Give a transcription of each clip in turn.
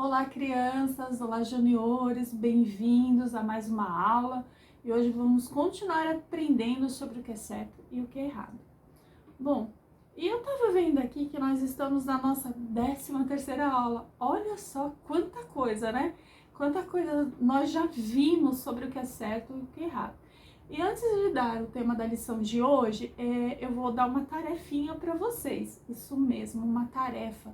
Olá, crianças! Olá, juniores! Bem-vindos a mais uma aula. E hoje vamos continuar aprendendo sobre o que é certo e o que é errado. Bom, e eu tava vendo aqui que nós estamos na nossa 13ª aula. Olha só quanta coisa, né? Quanta coisa nós já vimos sobre o que é certo e o que é errado. E antes de dar o tema da lição de hoje, eu vou dar uma tarefinha para vocês. Isso mesmo, uma tarefa.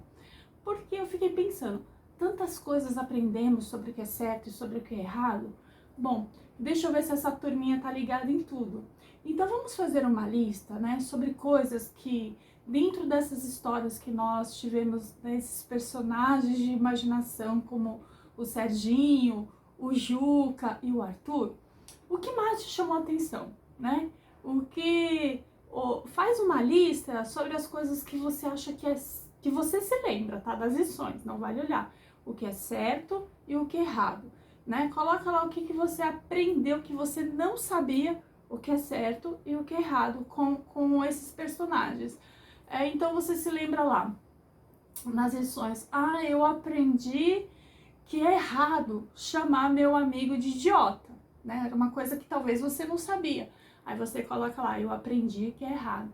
Porque eu fiquei pensando, tantas coisas aprendemos sobre o que é certo e sobre o que é errado. Bom, deixa eu ver se essa turminha tá ligada em tudo. Então vamos fazer uma lista, né, sobre coisas que dentro dessas histórias que nós tivemos, desses personagens de imaginação como o Serginho, o Juca e o Arthur, o que mais te chamou a atenção, né? Faz uma lista sobre as coisas que você acha que você se lembra, tá? Das lições, não vale olhar o que é certo e o que é errado, né? Coloca lá o que você aprendeu, que você não sabia o que é certo e o que é errado com esses personagens. Então você se lembra lá, nas lições, eu aprendi que é errado chamar meu amigo de idiota, né? Era uma coisa que talvez você não sabia. Aí você coloca lá, eu aprendi que é errado.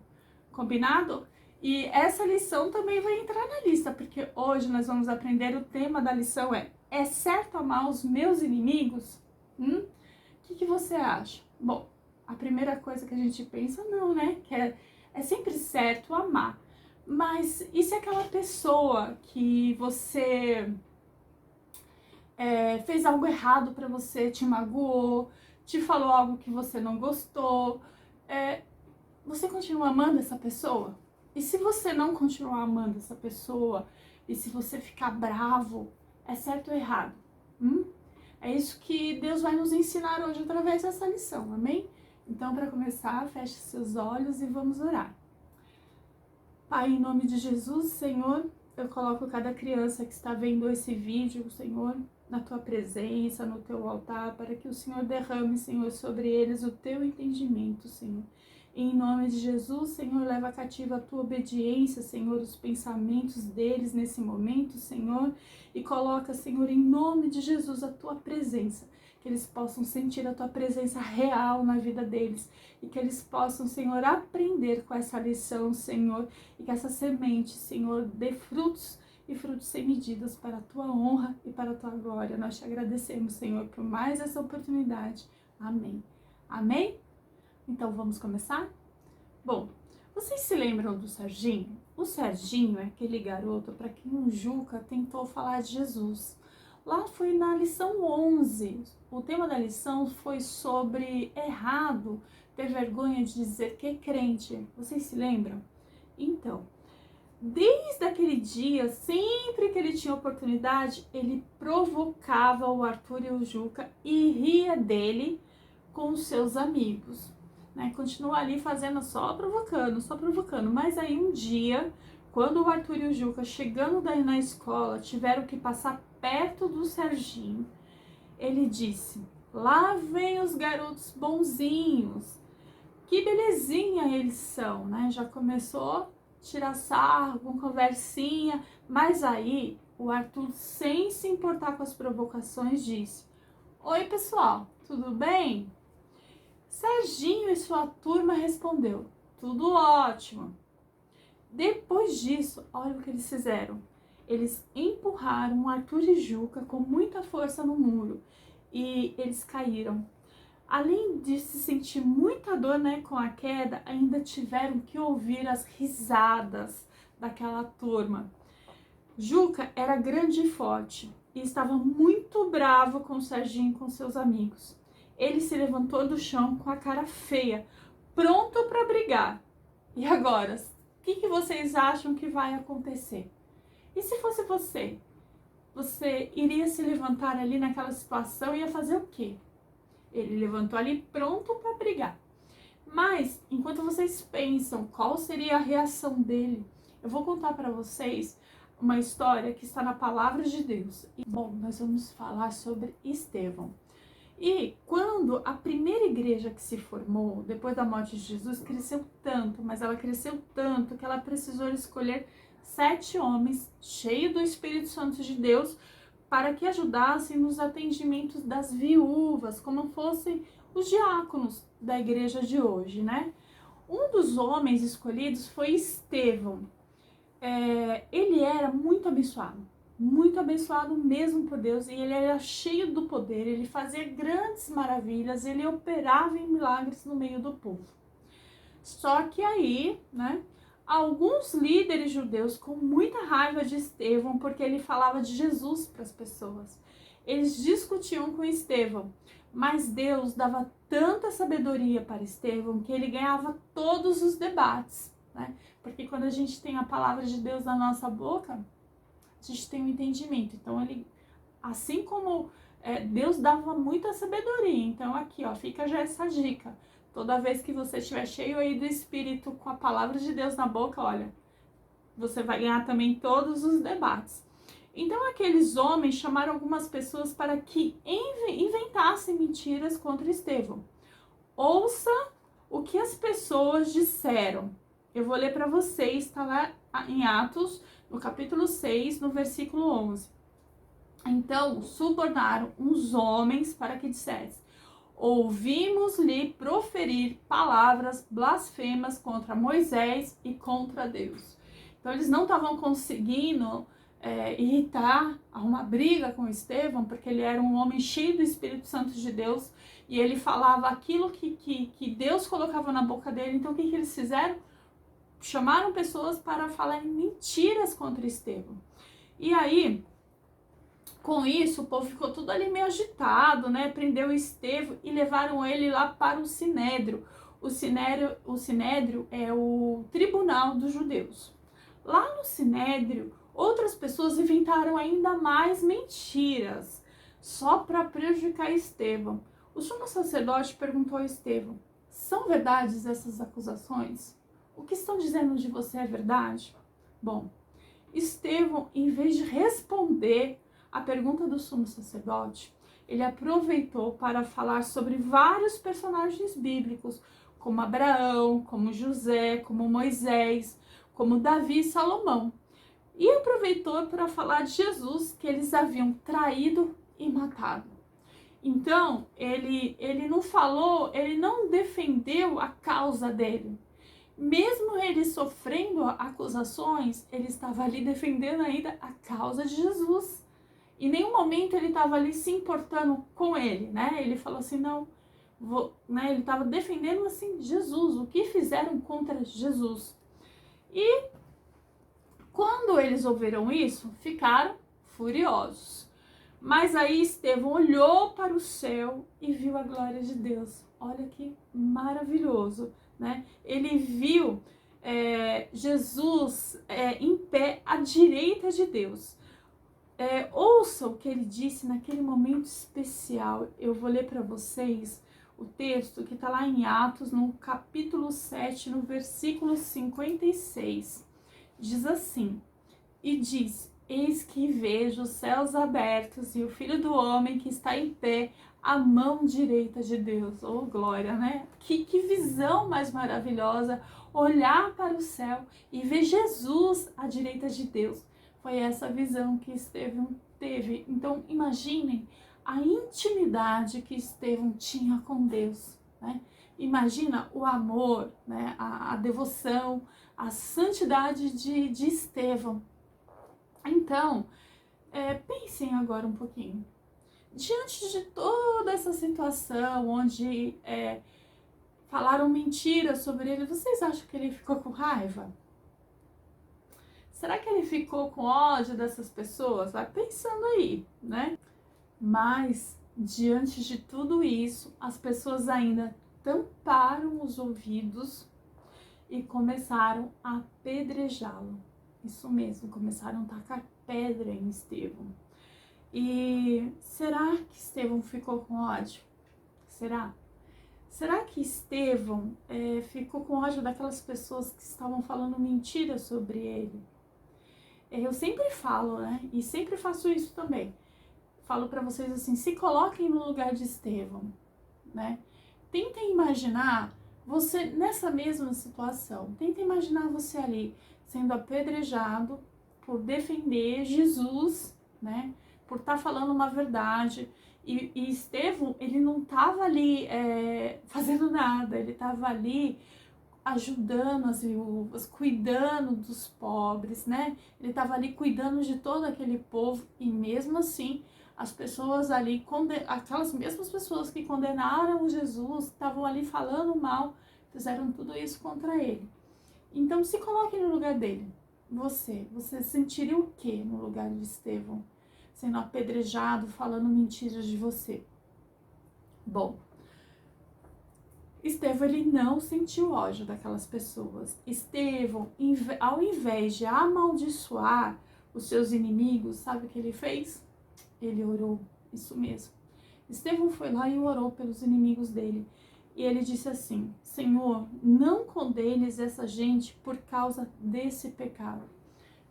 Combinado? E essa lição também vai entrar na lista, porque hoje nós vamos aprender, o tema da lição é certo amar os meus inimigos? O que você acha? Bom, a primeira coisa que a gente pensa, não, né? Que é sempre certo amar. Mas e se aquela pessoa que você fez algo errado pra você, te magoou, te falou algo que você não gostou, você continua amando essa pessoa? E se você não continuar amando essa pessoa, e se você ficar bravo, é certo ou errado? É isso que Deus vai nos ensinar hoje através dessa lição, amém? Então, para começar, feche seus olhos e vamos orar. Pai, em nome de Jesus, Senhor, eu coloco cada criança que está vendo esse vídeo, Senhor, na tua presença, no teu altar, para que o Senhor derrame, Senhor, sobre eles o teu entendimento, Senhor. Em nome de Jesus, Senhor, leva cativa a tua obediência, Senhor, os pensamentos deles nesse momento, Senhor, e coloca, Senhor, em nome de Jesus, a tua presença, que eles possam sentir a tua presença real na vida deles e que eles possam, Senhor, aprender com essa lição, Senhor, e que essa semente, Senhor, dê frutos e frutos sem medidas para a tua honra e para a tua glória. Nós te agradecemos, Senhor, por mais essa oportunidade. Amém. Amém? Então vamos começar? Bom, vocês se lembram do Serginho? O Serginho é aquele garoto para quem o Juca tentou falar de Jesus. Lá foi na lição 11. O tema da lição foi sobre errado ter vergonha de dizer que é crente. Vocês se lembram? Então, desde aquele dia, sempre que ele tinha oportunidade, ele provocava o Arthur e o Juca e ria dele com os seus amigos, né? Continua ali fazendo só provocando. Mas aí um dia, quando o Arthur e o Juca, chegando daí na escola, tiveram que passar perto do Serginho, ele disse: lá vem os garotos bonzinhos, que belezinha eles são, né? Já começou tirar sarro, com conversinha, mas aí o Arthur, sem se importar com as provocações, disse: oi pessoal, tudo bem? Serginho e sua turma respondeu: tudo ótimo. Depois disso, olha o que eles fizeram. Eles empurraram Arthur e Juca com muita força no muro e eles caíram. Além de se sentir muita dor, né, com a queda, ainda tiveram que ouvir as risadas daquela turma. Juca era grande e forte e estava muito bravo com o Serginho e com seus amigos. Ele se levantou do chão com a cara feia, pronto para brigar. E agora, o que vocês acham que vai acontecer? E se fosse você? Você iria se levantar ali naquela situação e ia fazer o quê? Ele levantou ali pronto para brigar. Mas, enquanto vocês pensam qual seria a reação dele, eu vou contar para vocês uma história que está na palavra de Deus. Bom, nós vamos falar sobre Estevão. E quando a primeira igreja que se formou, depois da morte de Jesus, cresceu tanto, mas ela cresceu tanto que ela precisou escolher 7 homens cheios do Espírito Santo de Deus para que ajudassem nos atendimentos das viúvas, como fossem os diáconos da igreja de hoje, né? Um dos homens escolhidos foi Estevão. Ele era muito abençoado mesmo por Deus, e ele era cheio do poder, ele fazia grandes maravilhas, ele operava em milagres no meio do povo. Só que aí, né, alguns líderes judeus com muita raiva de Estevão, porque ele falava de Jesus para as pessoas, eles discutiam com Estevão, mas Deus dava tanta sabedoria para Estevão que ele ganhava todos os debates, né? Porque quando a gente tem a palavra de Deus na nossa boca, a gente tem um entendimento. Então, ele, assim como Deus dava muita sabedoria, então aqui, ó, fica já essa dica. Toda vez que você estiver cheio aí do Espírito com a palavra de Deus na boca, olha, você vai ganhar também todos os debates. Então, aqueles homens chamaram algumas pessoas para que inventassem mentiras contra Estevão. Ouça o que as pessoas disseram. Eu vou ler para vocês, está lá em Atos, no capítulo 6, no versículo 11. Então, subornaram uns homens para que dissessem: ouvimos-lhe proferir palavras blasfemas contra Moisés e contra Deus. Então, eles não estavam conseguindo irritar, arrumar briga com Estevão, porque ele era um homem cheio do Espírito Santo de Deus, e ele falava aquilo que Deus colocava na boca dele. Então, o que eles fizeram? Chamaram pessoas para falarem mentiras contra Estevão. E aí, com isso, o povo ficou tudo ali meio agitado, né? Prendeu Estevão e levaram ele lá para o Sinédrio. O Sinédrio é o tribunal dos judeus. Lá no Sinédrio, outras pessoas inventaram ainda mais mentiras, só para prejudicar Estevão. O sumo sacerdote perguntou a Estevão: são verdades essas acusações? O que estão dizendo de você é verdade? Bom, Estevão, em vez de responder a pergunta do sumo sacerdote, ele aproveitou para falar sobre vários personagens bíblicos, como Abraão, como José, como Moisés, como Davi e Salomão. E aproveitou para falar de Jesus, que eles haviam traído e matado. Então, ele não falou, ele não defendeu a causa dele. Mesmo ele sofrendo acusações, ele estava ali defendendo ainda a causa de Jesus. Em nenhum momento ele estava ali se importando com ele, né? Ele falou assim, não, né? Ele estava defendendo assim Jesus, o que fizeram contra Jesus. E quando eles ouviram isso, ficaram furiosos. Mas aí Estevão olhou para o céu e viu a glória de Deus. Olha que maravilhoso, né? Ele viu Jesus em pé à direita de Deus. Ouça o que ele disse naquele momento especial. Eu vou ler para vocês o texto que está lá em Atos, no capítulo 7, no versículo 56. Diz assim: e diz: eis que vejo os céus abertos e o Filho do Homem que está em pé à mão direita de Deus. Oh, glória, né? Que visão mais maravilhosa, olhar para o céu e ver Jesus à direita de Deus. Foi essa visão que Estevão teve. Então, imaginem a intimidade que Estevão tinha com Deus, né? Imagina o amor, né? A devoção, a santidade de Estevão. Então, pensem agora um pouquinho. Diante de toda essa situação, onde falaram mentiras sobre ele, vocês acham que ele ficou com raiva? Será que ele ficou com ódio dessas pessoas? Vai pensando aí, né? Mas, diante de tudo isso, as pessoas ainda tamparam os ouvidos e começaram a apedrejá-lo. Isso mesmo, começaram a tacar pedra em Estevão. E será que Estevão ficou com ódio? Será? Será que Estevão ficou com ódio daquelas pessoas que estavam falando mentiras sobre ele? Eu sempre falo, né? E sempre faço isso também. Falo para vocês assim, se coloquem no lugar de Estevão, né? Tentem imaginar você nessa mesma situação. Tentem imaginar você ali sendo apedrejado por defender Jesus, né? por estar falando uma verdade. E Estevão, ele não estava ali fazendo nada, ele estava ali ajudando as viúvas, cuidando dos pobres, né? Ele estava ali cuidando de todo aquele povo e mesmo assim as pessoas ali, aquelas mesmas pessoas que condenaram Jesus, estavam ali falando mal, fizeram tudo isso contra ele. Então se coloque no lugar dele. Você sentiria o que no lugar de Estevão? Sendo apedrejado, falando mentiras de você. Bom, Estevão, ele não sentiu ódio daquelas pessoas. Estevão, ao invés de amaldiçoar os seus inimigos, sabe o que ele fez? Ele orou, isso mesmo. Estevão foi lá e orou pelos inimigos dele. E ele disse assim: Senhor, não condenes essa gente por causa desse pecado.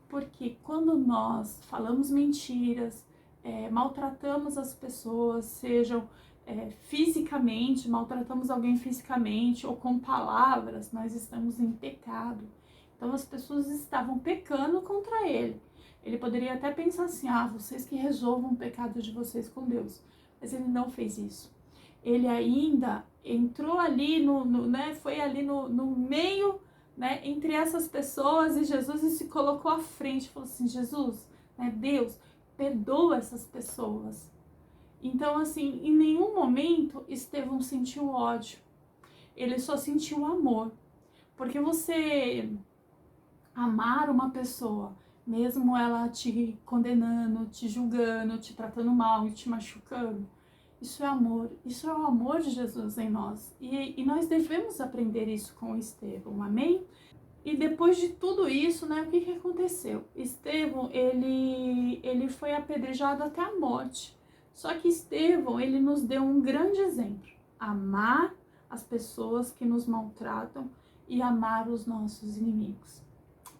Porque quando nós falamos mentiras, maltratamos as pessoas, sejam fisicamente, maltratamos alguém fisicamente ou com palavras, nós estamos em pecado. Então as pessoas estavam pecando contra ele. Ele poderia até pensar assim: vocês que resolvam o pecado de vocês com Deus. Mas ele não fez isso. Ele ainda entrou ali, foi ali no meio, né, entre essas pessoas e Jesus, e se colocou à frente, falou assim: Jesus, né, Deus, perdoa essas pessoas. Então, assim, em nenhum momento Estevão sentiu ódio, ele só sentiu amor, porque você amar uma pessoa, mesmo ela te condenando, te julgando, te tratando mal e te machucando, isso é amor, isso é o amor de Jesus em nós, e nós devemos aprender isso com Estevão, amém? E depois de tudo isso, né, o que aconteceu? Estevão, ele foi apedrejado até a morte. Só que Estevão, ele nos deu um grande exemplo. Amar as pessoas que nos maltratam e amar os nossos inimigos.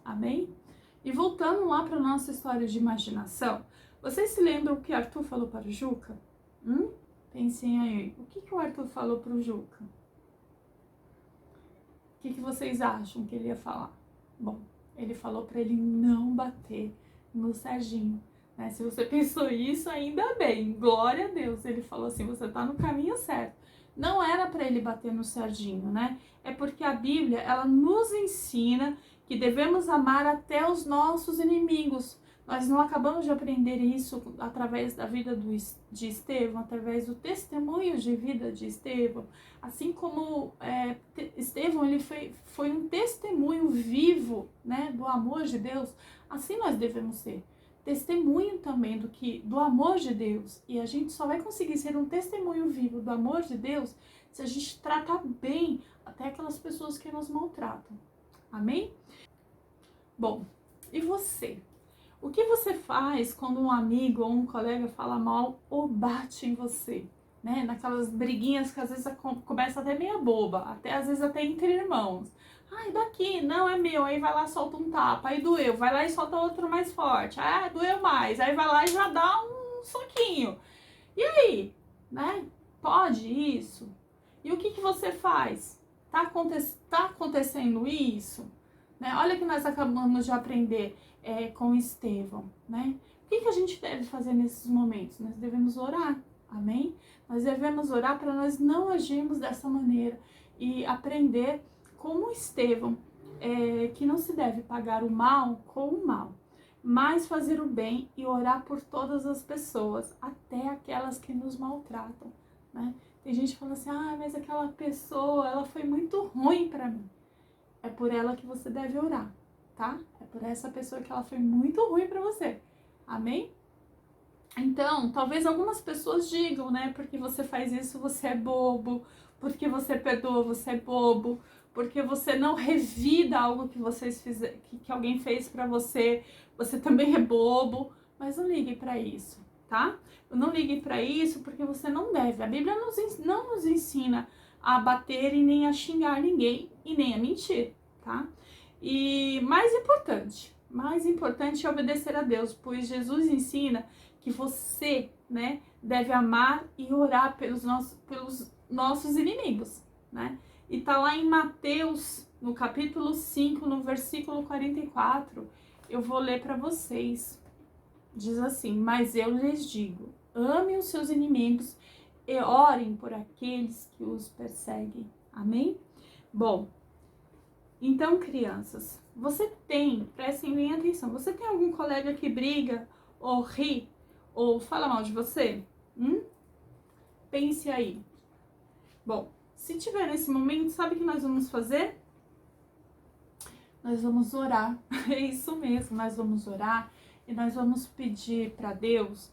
Amém? E voltando lá para a nossa história de imaginação, vocês se lembram o que Arthur falou para o Juca? Pensem aí, o que o Arthur falou para o Juca? O que vocês acham que ele ia falar? Bom, ele falou para ele não bater no Serginho, né? Se você pensou isso, ainda bem, glória a Deus. Ele falou assim: você tá no caminho certo. Não era para ele bater no Serginho, né? É porque a Bíblia, ela nos ensina que devemos amar até os nossos inimigos. Nós não acabamos de aprender isso através da vida de Estevão, através do testemunho de vida de Estevão. Assim como Estevão, ele foi um testemunho vivo, né, do amor de Deus, assim nós devemos ser. Testemunho também do amor de Deus. E a gente só vai conseguir ser um testemunho vivo do amor de Deus se a gente tratar bem até aquelas pessoas que nos maltratam. Amém? Bom, e você? O que você faz quando um amigo ou um colega fala mal ou bate em você? Né? Naquelas briguinhas que às vezes começa até meia boba, até às vezes até entre irmãos. Ai, daqui, não é meu, aí vai lá, solta um tapa, aí doeu, vai lá e solta outro mais forte, doeu mais, aí vai lá e já dá um soquinho. E aí, né? Pode isso? E o que você faz? Tá acontecendo isso? Né? Olha que nós acabamos de aprender com Estevão, né? O que a gente deve fazer nesses momentos? Nós devemos orar, amém? Nós devemos orar para nós não agirmos dessa maneira e aprender como Estevão, que não se deve pagar o mal com o mal, mas fazer o bem e orar por todas as pessoas, até aquelas que nos maltratam, né? Tem gente que fala assim: mas aquela pessoa, ela foi muito ruim para mim. É por ela que você deve orar, tá? É por essa pessoa que ela foi muito ruim para você. Amém? Então, talvez algumas pessoas digam, né? Porque você faz isso, você é bobo. Porque você perdoa, você é bobo. Porque você não revida algo que que alguém fez para você, você também é bobo. Mas não ligue para isso, tá? Não ligue para isso porque você não deve. A Bíblia não nos ensina a bater e nem a xingar ninguém e nem a mentir, tá? E mais importante é obedecer a Deus, pois Jesus ensina que você, né, deve amar e orar pelos nossos inimigos, né? E tá lá em Mateus, no capítulo 5, no versículo 44, eu vou ler para vocês. Diz assim: mas eu lhes digo, amem os seus inimigos e orem por aqueles que os perseguem. Amém? Bom, então, crianças, prestem bem atenção, você tem algum colega que briga, ou ri, ou fala mal de você? Pense aí. Bom, se tiver nesse momento, sabe o que nós vamos fazer? Nós vamos orar. É isso mesmo, nós vamos orar e nós vamos pedir para Deus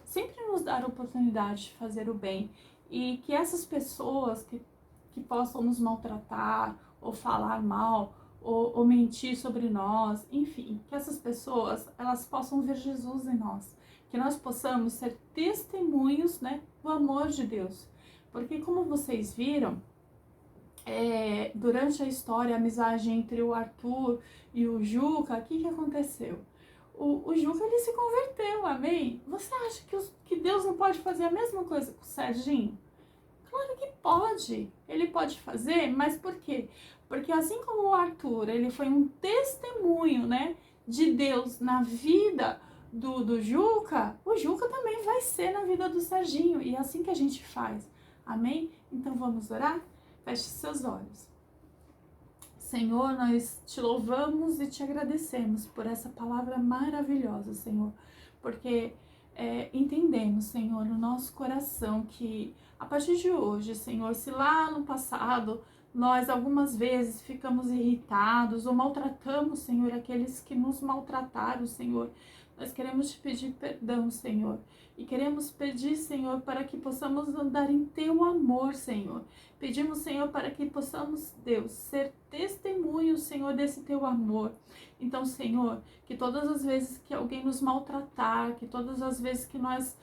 sempre nos dar a oportunidade de fazer o bem. E que essas pessoas que possam nos maltratar, ou falar mal, ou mentir sobre nós, enfim, que essas pessoas, elas possam ver Jesus em nós. Que nós possamos ser testemunhos, né, do amor de Deus. Porque como vocês viram, durante a história, a amizade entre o Arthur e o Juca, o que aconteceu? O Juca, ele se converteu, amém? Você acha que Deus não pode fazer a mesma coisa com o Serginho? Claro que pode, ele pode fazer, mas por quê? Porque assim como o Arthur, ele foi um testemunho, né, de Deus na vida do Juca, o Juca também vai ser na vida do Serginho, e é assim que a gente faz, amém? Então vamos orar? Feche seus olhos. Senhor, nós te louvamos e te agradecemos por essa palavra maravilhosa, Senhor, porque entendemos, Senhor, no nosso coração que a partir de hoje, Senhor, se lá no passado nós algumas vezes ficamos irritados ou maltratamos, Senhor, aqueles que nos maltrataram, Senhor, nós queremos te pedir perdão, Senhor, e queremos pedir, Senhor, para que possamos andar em teu amor, Senhor. Pedimos, Senhor, para que possamos, Deus, ser testemunhos, Senhor, desse teu amor. Então, Senhor, que todas as vezes que alguém nos maltratar, que todas as vezes que nós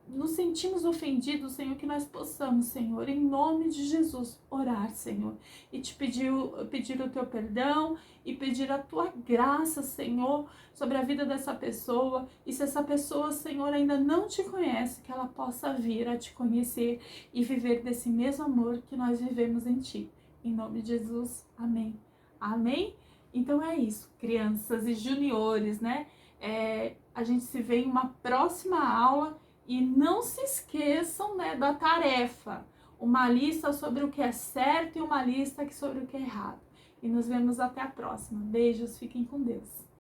nos sentimos ofendidos, Senhor, que nós possamos, Senhor, em nome de Jesus, orar, Senhor, e te pedir o teu perdão e pedir a tua graça, Senhor, sobre a vida dessa pessoa. E se essa pessoa, Senhor, ainda não te conhece, que ela possa vir a te conhecer e viver desse mesmo amor que nós vivemos em ti. Em nome de Jesus, amém. Amém? Então é isso, crianças e juniores, né? A gente se vê em uma próxima aula. E não se esqueçam, né, da tarefa. Uma lista sobre o que é certo e uma lista sobre o que é errado. E nos vemos até a próxima. Beijos, fiquem com Deus.